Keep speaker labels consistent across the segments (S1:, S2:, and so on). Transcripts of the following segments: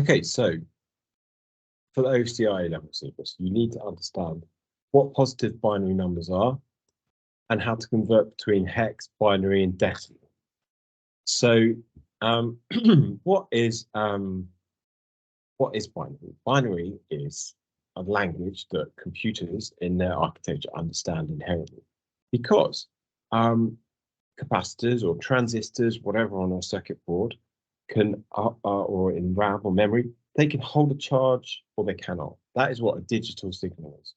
S1: Okay, so for the OCI level syllabus, you need to understand what positive binary numbers are and how to convert between hex, binary, and decimal. So, what is binary? Binary is a language that computers in their architecture understand inherently, because capacitors or transistors, whatever on a circuit board, can or in RAM or memory, they can hold a charge or they cannot. That is what a digital signal is.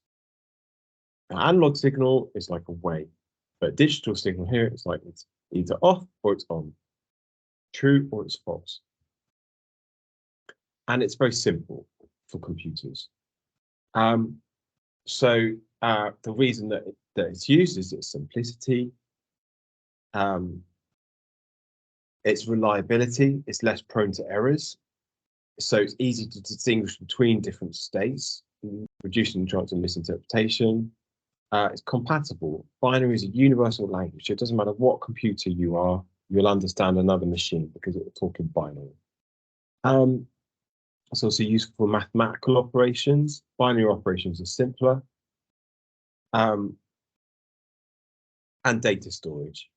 S1: An analog signal is like a wave, but a digital signal here is like it's either off or it's on, true or it's false. And it's very simple for computers. So the reason that it's used is its simplicity, its reliability, it's less prone to errors. So it's easy to distinguish between different states, reducing the chance of misinterpretation. It's compatible. Binary is a universal language. So it doesn't matter what computer you are, you'll understand another machine because it will talk in binary. It's also useful for mathematical operations. Binary operations are simpler. And data storage.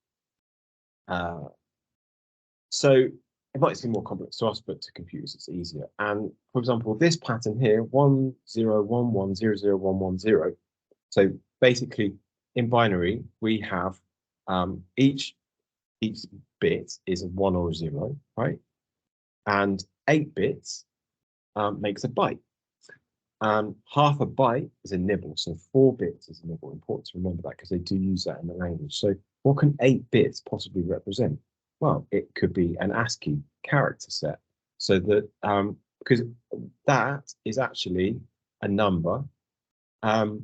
S1: So it might seem more complex to us, but to computers it's easier. And for example, this pattern here, 1 0 1 1 0 0 1 1 0. So basically, in binary, we have each bit is a 1 or a 0, right? And 8 bits makes a byte. Half a byte is a nibble, so 4 bits is a nibble. Important to remember that because they do use that in the language. So what can 8 bits possibly represent? Well, it could be an ASCII character set. So that because that is actually a number. We'll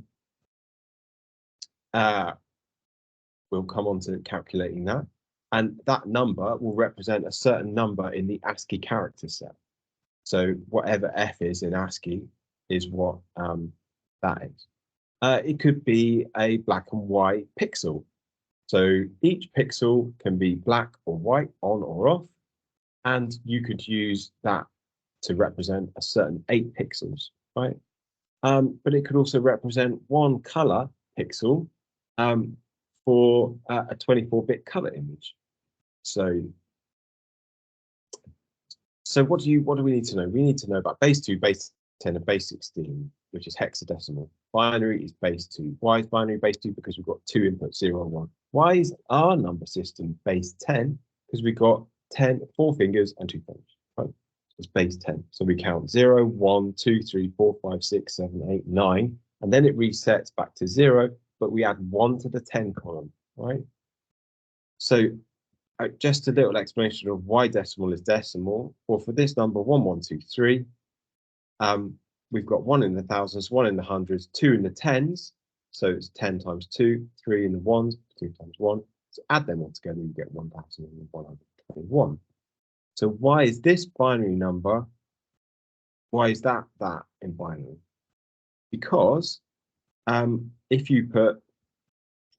S1: come on to calculating that. And that number will represent a certain number in the ASCII character set. So whatever F is in ASCII is what that is. It could be a black and white pixel. So each pixel can be black or white, on or off, and you could use that to represent a certain 8 pixels, right? But it could also represent one color pixel for a 24-bit color image. So what do we need to know? We need to know about base 2, base 10, and base 16, which is hexadecimal. Binary is base 2. Why is binary base 2? Because we've got 2 inputs, 0 and 1. Why is our number system base 10? Because we've got 4 fingers and 2 thumbs, right? It's base 10. So we count 0, 1, 2, 3, 4, 5, 6, 7, 8, 9, and then it resets back to 0, but we add 1 to the 10 column, right? So just a little explanation of why decimal is decimal. Well, for this number 1123, we've got 1 in the thousands, 1 in the hundreds, 2 in the tens. So it's 10 times 2, 3 in the ones, 2 times 1. So add them all together, you get 1121. So why is this binary number? Why is that in binary? Because if you put,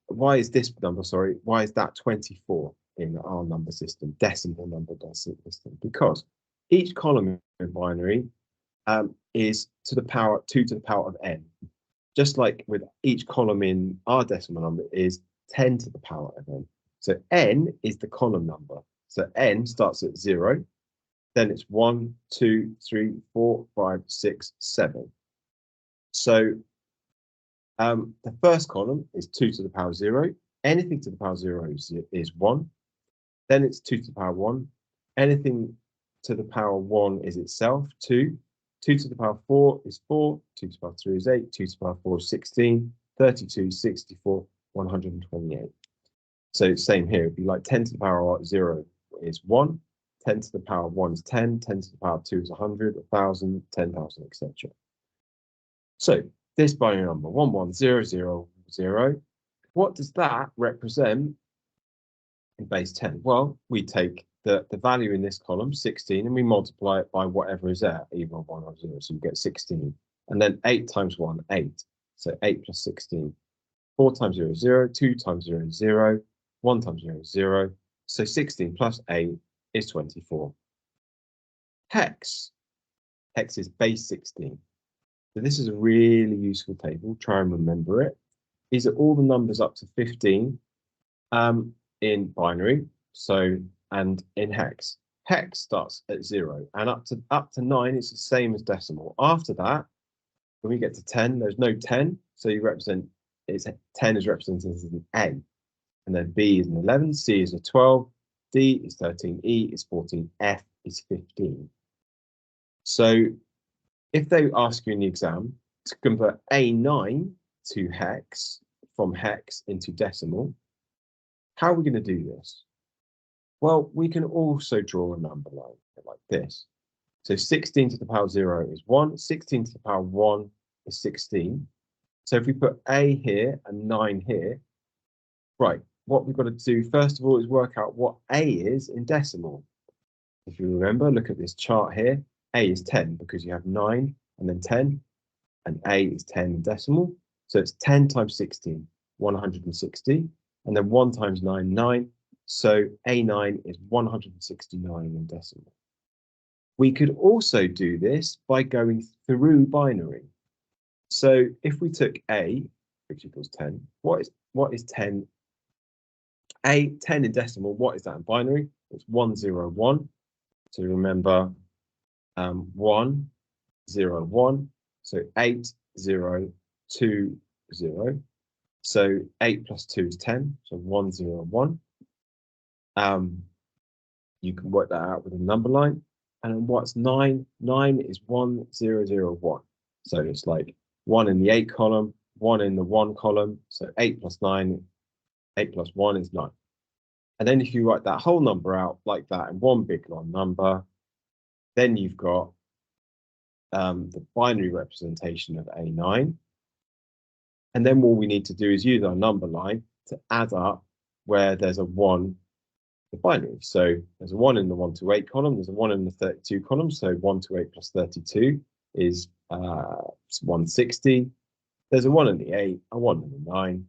S1: why is this number, sorry, why is that 24 in our number system, decimal number system? Because each column in binary is to the power 2 to the power of n. Just like with each column in our decimal number is 10 to the power of n. So n is the column number. So n starts at 0, then it's 1, 2, 3, 4, 5, 6, 7. So the first column is 2 to the power 0. Anything to the power 0 is 1. Then it's 2 to the power 1. Anything to the power 1 is itself 2. 2 to the power 4 is 4. 2 to the power 3 is 8. 2 to the power 4 is 16. 32, 64, 128. So same here. It'd be like 10 to the power 0 is 1. 10 to the power 1 is 10. 10 to the power 2 is 100, 1,000, 10,000, etc. So this binary number 11000, what does that represent in base 10? Well, we take the value in this column, 16, and we multiply it by whatever is there, either 1 or 0, so you get 16. And then 8 times 1, 8. So 8 plus 16. 4 times 0 is 0, 2 times 0 is 0, 1 times 0 is 0. So 16 plus 8 is 24. Hex. Hex is base 16. So this is a really useful table. Try and remember it. These are all the numbers up to 15 in binary. So, and in hex. Hex starts at 0, and up to 9 is the same as decimal. After that, when we get to 10, there's no 10, so you represent, 10 is represented as an A, and then B is an 11, C is a 12, D is 13, E is 14, F is 15. So if they ask you in the exam to convert A9 to hex, from hex into decimal, how are we going to do this? Well, we can also draw a number line like this. So 16 to the power 0 is 1, 16 to the power 1 is 16. So if we put A here and 9 here, right, what we've got to do first of all is work out what A is in decimal. If you remember, look at this chart here. A is 10 because you have 9 and then 10, and A is 10 in decimal. So it's 10 times 16, 160, and then 1 times 9, 9. So A9 is 169 in decimal. We could also do this by going through binary. So if we took A, which equals 10, what is 10? A, 10 in decimal, what is that in binary? It's 101. So remember 1, 0, 1. So 8, 0, 2, 0. So 8 plus 2 is 10. So 101. You can work that out with a number line. And then what's 9? 9 is 1001. So it's like 1 in the 8 column, 1 in the 1 column. So 8 plus 9, 8 plus 1 is 9. And then if you write that whole number out like that in one big long number, then you've got the binary representation of A9. And then what we need to do is use our number line to add up where there's a 1 the binary. So there's a 1 in the 1 to 8 column, there's a 1 in the 32 column. So 1 to 8 plus 32 is 160. There's a 1 in the 8, a 1 in the 9,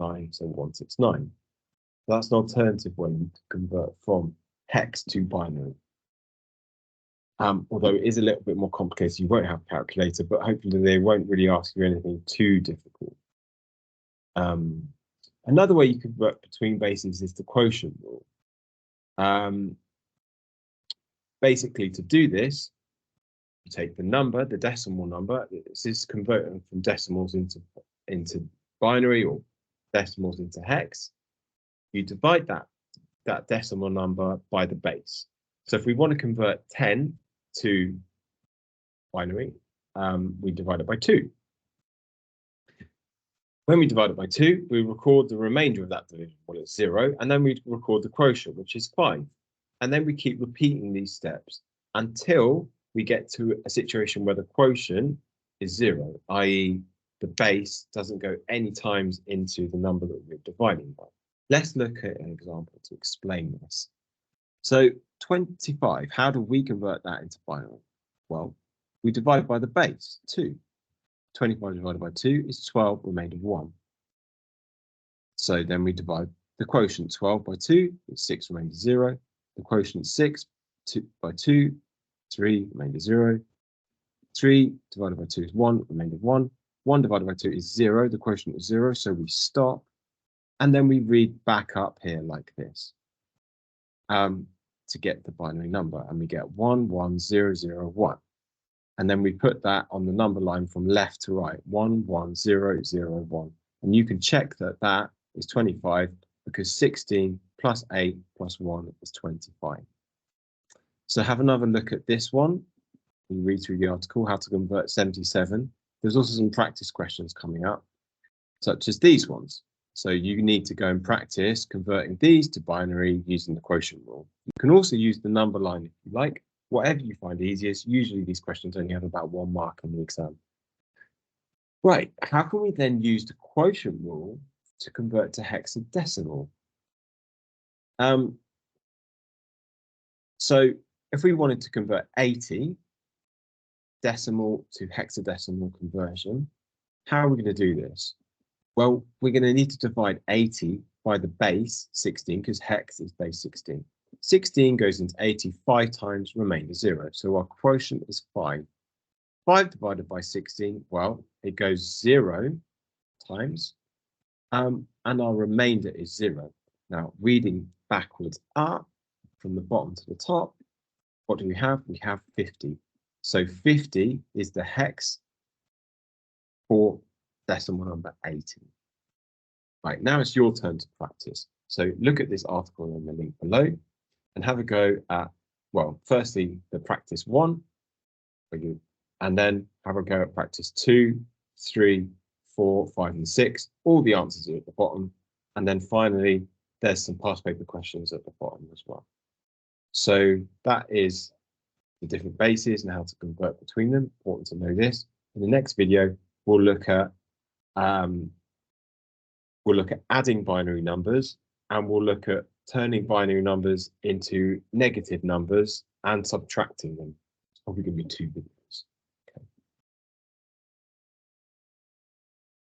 S1: 9, so 169. That's an alternative way to convert from hex to binary. Although it is a little bit more complicated, you won't have a calculator, but hopefully they won't really ask you anything too difficult. Another way you could work between bases is the quotient rule. Basically, to do this, you take the number, the decimal number. This is converting from decimals into binary or decimals into hex. You divide that decimal number by the base. So if we want to convert 10 to binary, we divide it by 2. When we divide it by 2, we record the remainder of that division, well, it's 0, and then we record the quotient, which is 5. And then we keep repeating these steps until we get to a situation where the quotient is 0, i.e. the base doesn't go any times into the number that we're dividing by. Let's look at an example to explain this. So 25, how do we convert that into binary? Well, we divide by the base, 2. 25 divided by 2 is 12, remainder 1. So then we divide the quotient 12 by 2, it's 6, remainder 0. The quotient 6 by 2, 3, remainder 0. 3 divided by 2 is 1, remainder 1. 1 divided by 2 is 0, the quotient is 0, so we stop. And then we read back up here like this to get the binary number, and we get 11001. And then we put that on the number line from left to right, 11001. And you can check that that is 25 because 16 plus 8 plus 1 is 25. So have another look at this one. You read through the article, how to convert 77. There's also some practice questions coming up, such as these ones. So you need to go and practice converting these to binary using the quotient rule. You can also use the number line if you like, whatever you find easiest. Usually these questions only have about 1 mark on the exam. Right, how can we then use the quotient rule to convert to hexadecimal? So if we wanted to convert 80 decimal to hexadecimal conversion, how are we going to do this? Well, we're going to need to divide 80 by the base 16 because hex is base 16. 16 goes into 80 5 times, remainder 0. So our quotient is 5. 5 divided by 16, well, it goes 0 times, and our remainder is 0. Now, reading backwards up from the bottom to the top, what do we have? We have 50. So 50 is the hex for decimal number 80. Right, now it's your turn to practice. So look at this article in the link below and have a go at, well, firstly, the practice 1, and then have a go at practice 2, 3, 4, 5, and 6. All the answers are at the bottom. And then finally, there's some past paper questions at the bottom as well. So that is the different bases and how to convert between them. Important to know this. In the next video, we'll look at adding binary numbers, and we'll look at turning binary numbers into negative numbers and subtracting them. It's probably going to be 2 videos.